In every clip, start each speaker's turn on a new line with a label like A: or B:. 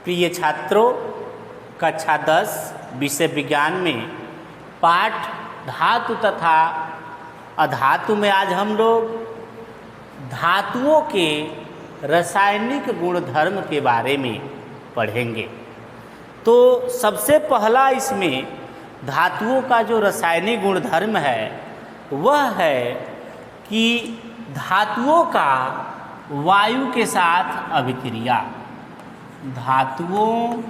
A: प्रिय छात्रों, कक्षा 10 विषय विज्ञान में पाठ धातु तथा अधातु में आज हम लोग धातुओं के रासायनिक गुणधर्म के बारे में पढ़ेंगे। तो सबसे पहला इसमें धातुओं का जो रासायनिक गुणधर्म है वह है कि धातुओं का वायु के साथ अभिक्रिया। धातुओं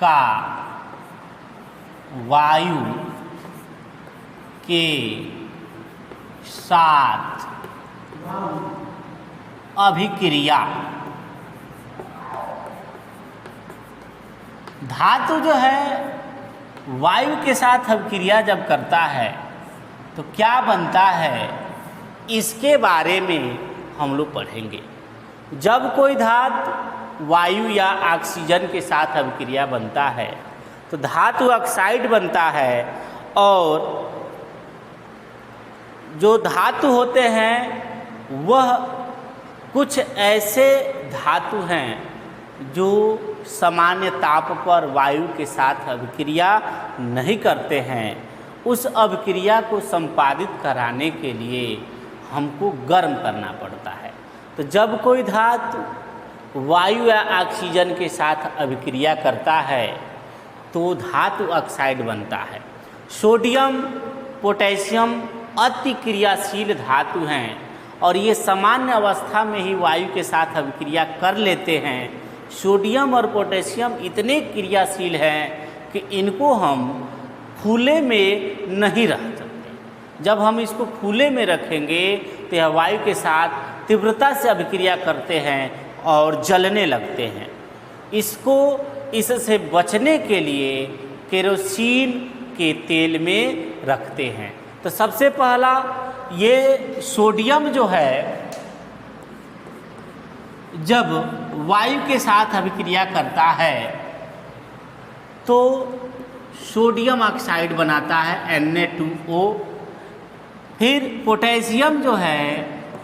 A: का वायु के साथ अभिक्रिया। धातु जो है वायु के साथ अभिक्रिया जब करता है तो क्या बनता है, इसके बारे में हम लोग पढ़ेंगे। जब कोई धातु वायु या ऑक्सीजन के साथ अभिक्रिया बनता है तो धातु ऑक्साइड बनता है, और जो धातु होते हैं वह कुछ ऐसे धातु हैं जो सामान्य ताप पर वायु के साथ अभिक्रिया नहीं करते हैं। उस अभिक्रिया को संपादित कराने के लिए हमको गर्म करना पड़ता है। तो जब कोई धातु वायु या ऑक्सीजन के साथ अभिक्रिया करता है तो धातु ऑक्साइड बनता है। सोडियम पोटेशियम अति क्रियाशील धातु हैं और ये सामान्य अवस्था में ही वायु के साथ अभिक्रिया कर लेते हैं। सोडियम और पोटेशियम इतने क्रियाशील हैं कि इनको हम खुले में नहीं रख सकते। जब हम इसको खुले में रखेंगे तो यह वायु के साथ तीव्रता से अभिक्रिया करते हैं और जलने लगते हैं। इससे बचने के लिए केरोसिन के तेल में रखते हैं। तो सबसे पहला ये सोडियम जो है जब वायु के साथ अभिक्रिया करता है तो सोडियम ऑक्साइड बनाता है Na2O। फिर पोटेशियम जो है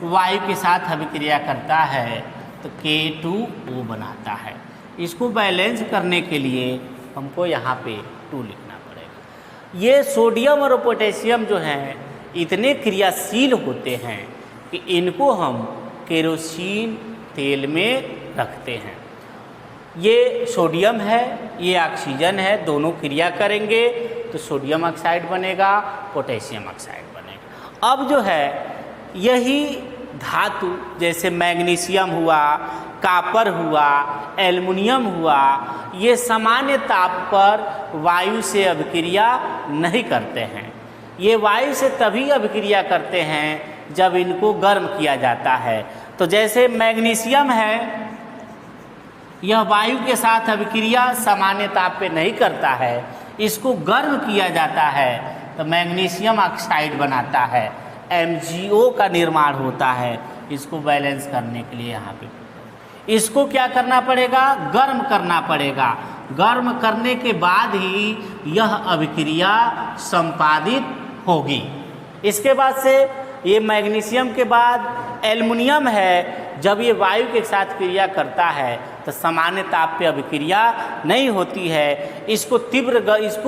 A: वायु के साथ अभिक्रिया करता है तो K2O बनाता है। इसको बैलेंस करने के लिए हमको यहाँ पे 2 लिखना पड़ेगा। ये सोडियम और पोटेशियम जो हैं इतने क्रियाशील होते हैं कि इनको हम केरोसिन तेल में रखते हैं। ये सोडियम है, ये ऑक्सीजन है, दोनों क्रिया करेंगे तो सोडियम ऑक्साइड बनेगा, पोटेशियम ऑक्साइड बनेगा। अब जो है यही धातु जैसे मैग्नीशियम हुआ, कॉपर हुआ, एल्युमिनियम हुआ, ये सामान्य ताप पर वायु से अभिक्रिया नहीं करते हैं। ये वायु से तभी अभिक्रिया करते हैं जब इनको गर्म किया जाता है। तो जैसे मैग्नीशियम है, यह वायु के साथ अभिक्रिया सामान्य ताप पे नहीं करता है, इसको गर्म किया जाता है तो मैग्नीशियम ऑक्साइड बनाता है, MgO का निर्माण होता है। इसको बैलेंस करने के लिए यहाँ पे इसको क्या करना पड़ेगा, गर्म करना पड़ेगा। गर्म करने के बाद ही यह अभिक्रिया संपादित होगी। इसके बाद से ये मैग्नीशियम के बाद एल्युमिनियम है, जब ये वायु के साथ क्रिया करता है तो सामान्य ताप पे अभिक्रिया नहीं होती है। इसको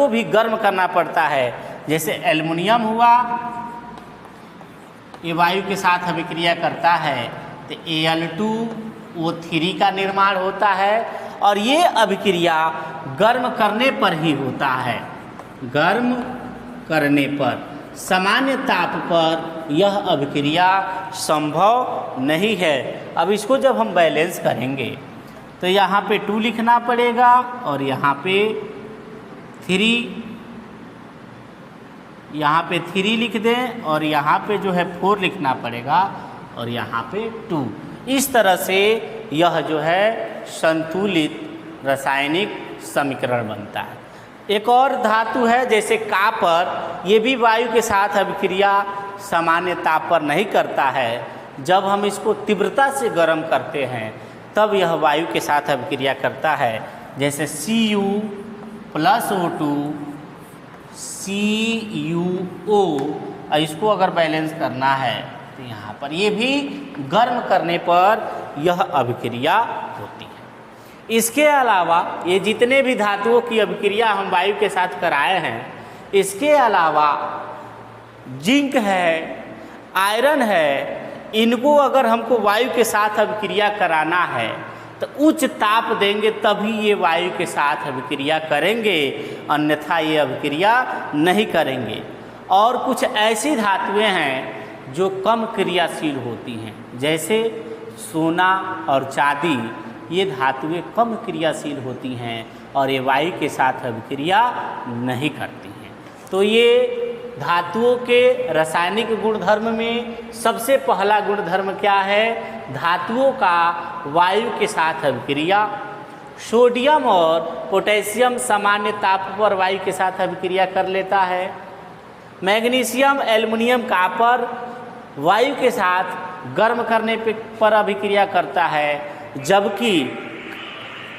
A: भी गर्म करना पड़ता है। जैसे एल्युमिनियम हुआ, ये वायु के साथ अभिक्रिया करता है तो Al2O3 का निर्माण होता है, और ये अभिक्रिया गर्म करने पर ही होता है। गर्म करने पर, सामान्य ताप पर यह अभिक्रिया संभव नहीं है। अब इसको जब हम बैलेंस करेंगे तो यहाँ पे 2 लिखना पड़ेगा और यहाँ पे 3 लिख दें, और यहाँ पे जो है 4 लिखना पड़ेगा और यहाँ पे 2। इस तरह से यह जो है संतुलित रासायनिक समीकरण बनता है। एक और धातु है जैसे कॉपर, ये भी वायु के साथ अभिक्रिया सामान्य ताप पर नहीं करता है। जब हम इसको तीव्रता से गर्म करते हैं तब यह वायु के साथ अभिक्रिया करता है। जैसे Cu+O2 CuO, इसको अगर बैलेंस करना है तो यहाँ पर ये भी गर्म करने पर यह अभिक्रिया होती है। इसके अलावा ये जितने भी धातुओं की अभिक्रिया हम वायु के साथ कराए हैं, इसके अलावा जिंक है, आयरन है, इनको अगर हमको वायु के साथ अभिक्रिया कराना है तो उच्च ताप देंगे तभी ये वायु के साथ अभिक्रिया करेंगे, अन्यथा ये अभिक्रिया नहीं करेंगे। और कुछ ऐसी धातुएं हैं जो कम क्रियाशील होती हैं, जैसे सोना और चांदी, ये धातुएं कम क्रियाशील होती हैं और ये वायु के साथ अभिक्रिया नहीं करती हैं। तो ये धातुओं के रासायनिक गुणधर्म में सबसे पहला गुणधर्म क्या है? धातुओं का वायु के साथ अभिक्रिया। सोडियम और पोटेशियम सामान्य ताप पर वायु के साथ अभिक्रिया कर लेता है। मैग्नीशियम, एल्युमिनियम, कॉपर वायु के साथ गर्म करने पर अभिक्रिया करता है, जबकि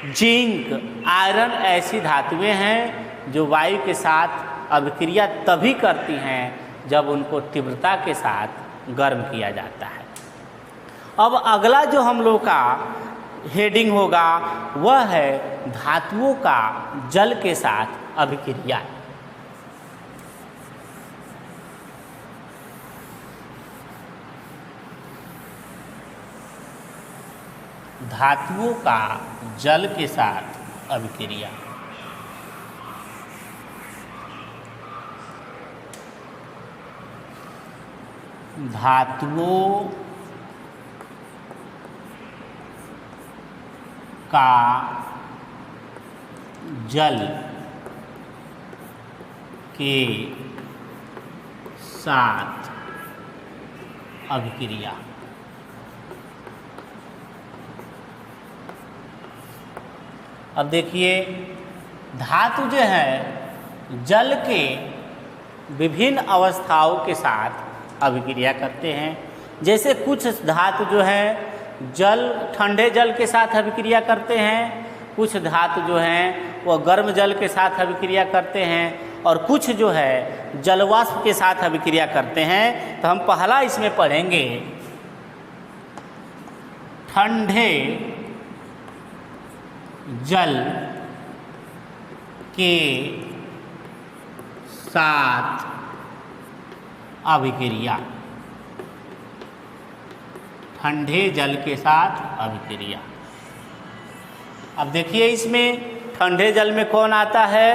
A: जिंक, आयरन ऐसी धातुएं हैं जो वायु के साथ अभिक्रिया तभी करती हैं जब उनको तीव्रता के साथ गर्म किया जाता है। अब अगला जो हम लोग का हेडिंग होगा वह है धातुओं का जल के साथ अभिक्रिया। धातुओं का जल के साथ अभिक्रिया। धातुओं का जल के साथ अभिक्रिया। अब देखिए, धातु जो है जल के विभिन्न अवस्थाओं के साथ अभिक्रिया करते हैं। जैसे कुछ धातु जो है जल, ठंडे जल के साथ अभिक्रिया करते हैं, कुछ धातु जो हैं वह गर्म जल के साथ अभिक्रिया करते हैं, और कुछ जो है जलवाष्प के साथ अभिक्रिया करते हैं। तो हम पहला इसमें पढ़ेंगे ठंडे जल के साथ अभिक्रिया। ठंडे जल के साथ अभिक्रिया। अब देखिए, इसमें ठंडे जल में कौन आता है?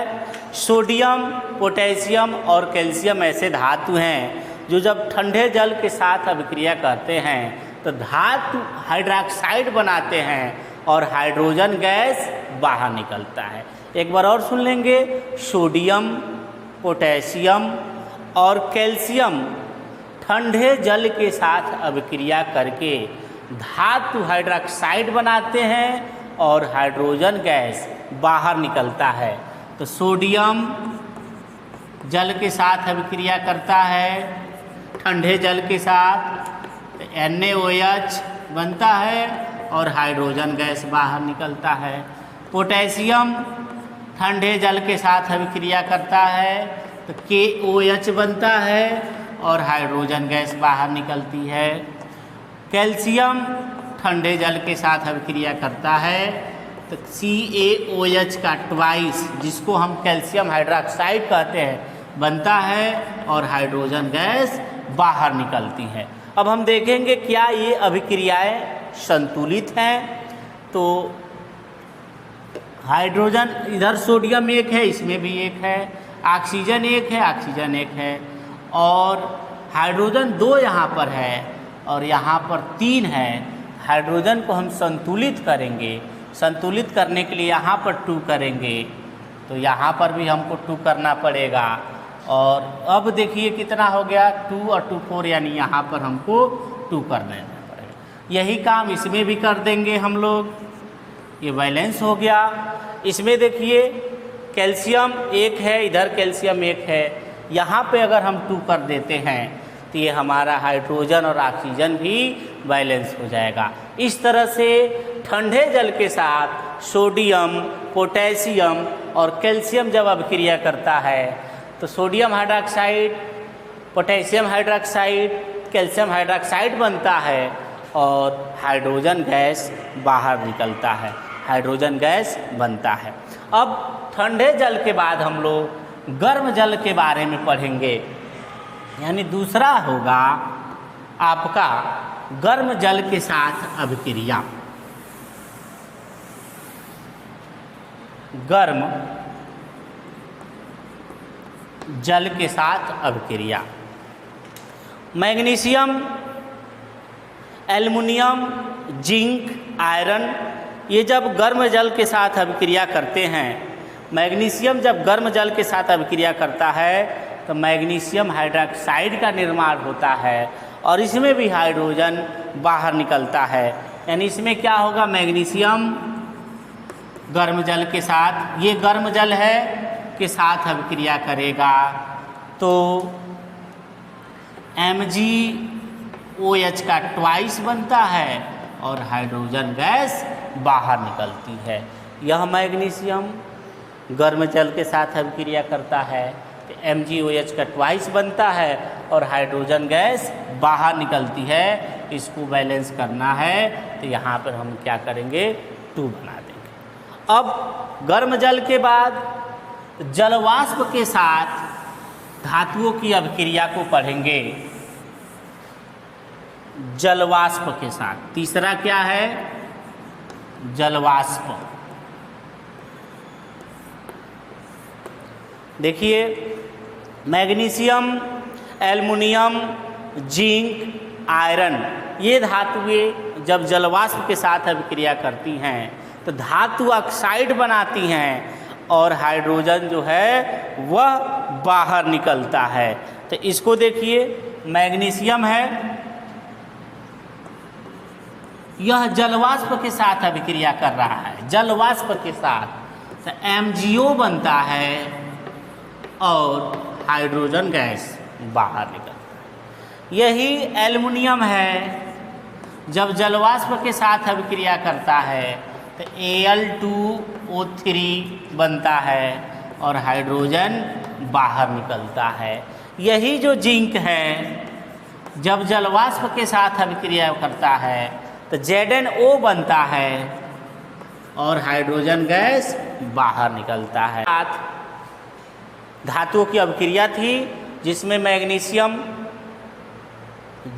A: सोडियम, पोटेशियम और कैल्शियम ऐसे धातु हैं जो जब ठंडे जल के साथ अभिक्रिया करते हैं तो धातु हाइड्रोक्साइड बनाते हैं और हाइड्रोजन गैस बाहर निकलता है। एक बार और सुन लेंगे, सोडियम, पोटेशियम और कैल्शियम ठंडे जल के साथ अभिक्रिया करके धातु हाइड्रोक्साइड बनाते हैं और हाइड्रोजन गैस बाहर निकलता है। तो सोडियम जल के साथ अभिक्रिया करता है ठंडे जल के साथ, NaOH बनता है और हाइड्रोजन गैस बाहर निकलता है। पोटेशियम ठंडे जल के साथ अभिक्रिया करता है तो KOH बनता है और हाइड्रोजन गैस बाहर निकलती है। कैल्शियम ठंडे जल के साथ अभिक्रिया करता है तो CaOH का ट्वाइस, जिसको हम कैल्शियम हाइड्रोक्साइड कहते हैं, बनता है और हाइड्रोजन गैस बाहर निकलती है। अब हम देखेंगे क्या ये अभिक्रियाएं संतुलित हैं। तो हाइड्रोजन, इधर सोडियम एक है, इसमें भी एक है, ऑक्सीजन एक है, ऑक्सीजन एक है, और हाइड्रोजन 2 यहाँ पर है और यहाँ पर 3 है। हाइड्रोजन को हम संतुलित करेंगे, संतुलित करने के लिए यहाँ पर 2 करेंगे, तो यहाँ पर भी हमको 2 करना पड़ेगा। और अब देखिए कितना हो गया, 2 और 2 4, यानी यहाँ पर हमको 2 कर देना पड़ेगा। यही काम इसमें भी कर देंगे हम लोग। ये बैलेंस हो गया। इसमें देखिए कैल्शियम एक है, इधर कैल्शियम एक है, यहाँ पे अगर हम 2 कर देते हैं तो ये हमारा हाइड्रोजन और ऑक्सीजन भी बैलेंस हो जाएगा। इस तरह से ठंडे जल के साथ सोडियम, पोटेशियम और कैल्शियम जब अभिक्रिया करता है तो sodium hydroxide, potassium hydroxide, calcium hydroxide बनता है और हाइड्रोजन गैस बाहर निकलता है, हाइड्रोजन गैस बनता है। अब ठंडे जल के बाद हम लोग गर्म जल के बारे में पढ़ेंगे, यानी दूसरा होगा आपका गर्म जल के साथ अभिक्रिया। गर्म जल के साथ अभिक्रिया। मैग्नीशियम, एल्युमिनियम, जिंक, आयरन, ये जब गर्म जल के साथ अभिक्रिया करते हैं, मैग्नीशियम जब गर्म जल के साथ अभिक्रिया करता है तो मैग्नीशियम हाइड्रोक्साइड का निर्माण होता है और इसमें भी हाइड्रोजन बाहर निकलता है। यानी इसमें क्या होगा, मैग्नीशियम गर्म जल के साथ, ये गर्म जल है के साथ अभिक्रिया करेगा तो MgOH का ट्वाइस बनता है और हाइड्रोजन गैस बाहर निकलती है। यह मैग्नीशियम गर्म जल के साथ अभिक्रिया करता है तो MgOH का ट्वाइस बनता है और हाइड्रोजन गैस बाहर निकलती है। इसको बैलेंस करना है तो यहाँ पर हम क्या करेंगे, 2 बना देंगे। अब गर्म जल के बाद जलवाष्प के साथ धातुओं की अभिक्रिया को पढ़ेंगे। जलवाष्प के साथ तीसरा क्या है, जलवाष्प। देखिए मैग्नीशियम, एल्युमिनियम, जिंक, आयरन, ये धातुएं जब जलवाष्प के साथ अभिक्रिया करती हैं तो धातु ऑक्साइड बनाती हैं और हाइड्रोजन जो है वह बाहर निकलता है। तो इसको देखिए, मैग्नीशियम है, यह जलवाष्प के साथ अभिक्रिया कर रहा है, जलवाष्प के साथ, तो MgO बनता है और हाइड्रोजन गैस बाहर निकलता है। यही एल्युमिनियम है, जब जलवाष्प के साथ अभिक्रिया करता है तो Al2O3 बनता है और हाइड्रोजन बाहर निकलता है। यही जो जिंक है, जब जलवाष्प के साथ अभिक्रिया करता है तो ZnO बनता है और हाइड्रोजन गैस बाहर निकलता है। धातुओं की अभिक्रिया थी जिसमें मैग्नीशियम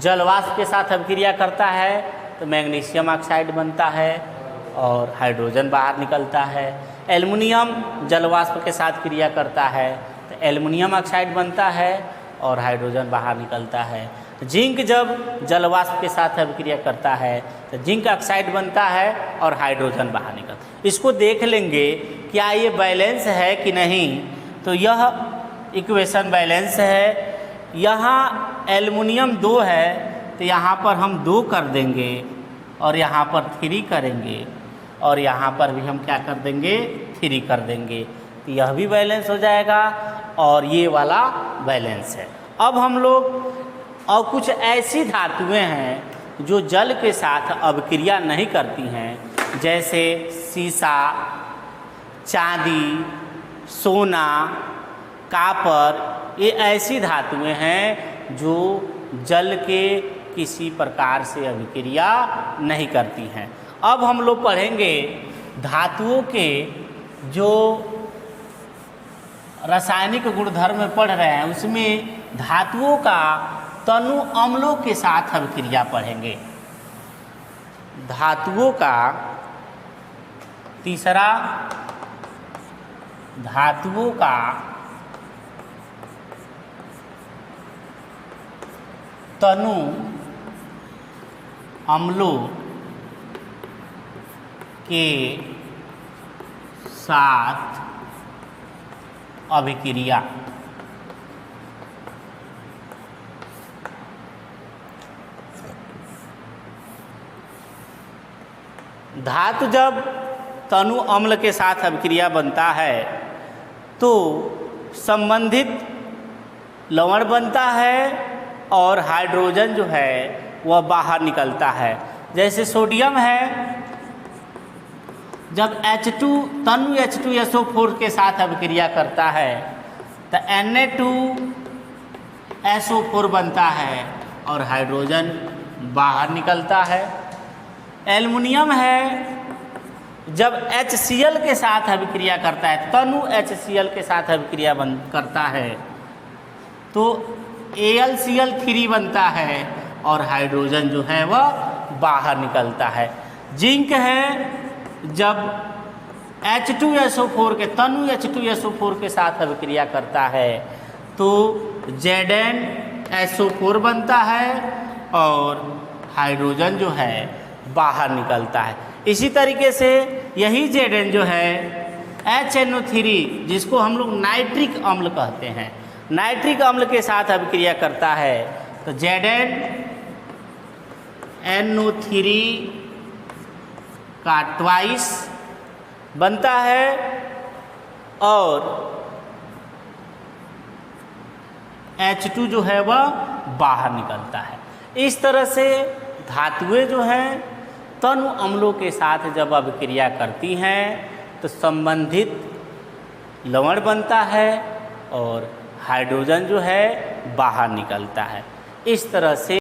A: जलवाष्प के साथ अभिक्रिया करता है तो मैग्नीशियम ऑक्साइड बनता है और हाइड्रोजन बाहर निकलता है। एल्युमिनियम जलवाष्प के साथ क्रिया करता है तो एल्युमिनियम ऑक्साइड बनता है और हाइड्रोजन बाहर निकलता है। जिंक जब जलवाष्प के साथ अभिक्रिया करता है तो जिंक ऑक्साइड बनता है और हाइड्रोजन बाहर निकलता है। इसको देख लेंगे क्या ये बैलेंस है कि नहीं। तो यह इक्वेशन बैलेंस है। यहाँ एल्युमिनियम 2 है तो यहाँ पर हम 2 कर देंगे और यहाँ पर 3 करेंगे और यहाँ पर भी हम क्या कर देंगे, 3 कर देंगे, तो यह भी बैलेंस हो जाएगा और ये वाला बैलेंस है। अब हम लोग और कुछ ऐसी धातुएं हैं जो जल के साथ अभिक्रिया नहीं करती हैं, जैसे सीसा, चांदी, सोना, कापर, ये ऐसी धातुएं हैं जो जल के किसी प्रकार से अभिक्रिया नहीं करती हैं। अब हम लोग पढ़ेंगे धातुओं के जो रासायनिक गुणधर्म पढ़ रहे हैं उसमें धातुओं का तनु अम्लों के साथ अभिक्रिया पढ़ेंगे। धातुओं का तीसरा, धातुओं का तनु अम्लों के साथ अभिक्रिया। धातु जब तनु अम्ल के साथ अभिक्रिया बनता है तो संबंधित लवण बनता है और हाइड्रोजन जो है वह बाहर निकलता है। जैसे सोडियम है, जब H2 तनु H2SO4 के साथ अभिक्रिया करता है तो Na2SO4 बनता है और हाइड्रोजन बाहर निकलता है। एल्युमिनियम है, जब HCl के साथ अभिक्रिया करता है, तनु HCl के साथ अभिक्रिया करता है तो AlCl3 बनता है और हाइड्रोजन जो है वह बाहर निकलता है। जिंक है, जब H2SO4 के तनु H2SO4 के साथ अभिक्रिया करता है तो ZnSO4 बनता है और हाइड्रोजन जो है बाहर निकलता है। इसी तरीके से यही Zn जो है HNO3, जिसको हम लोग नाइट्रिक अम्ल कहते हैं, नाइट्रिक अम्ल के साथ अभिक्रिया करता है तो ZnNO3 का ट्वाइस बनता है और H2 जो है वह बाहर निकलता है। इस तरह से धातुएं जो हैं तनु अम्लों के साथ जब अभिक्रिया करती हैं तो संबंधित लवण बनता है और हाइड्रोजन जो है बाहर निकलता है। इस तरह से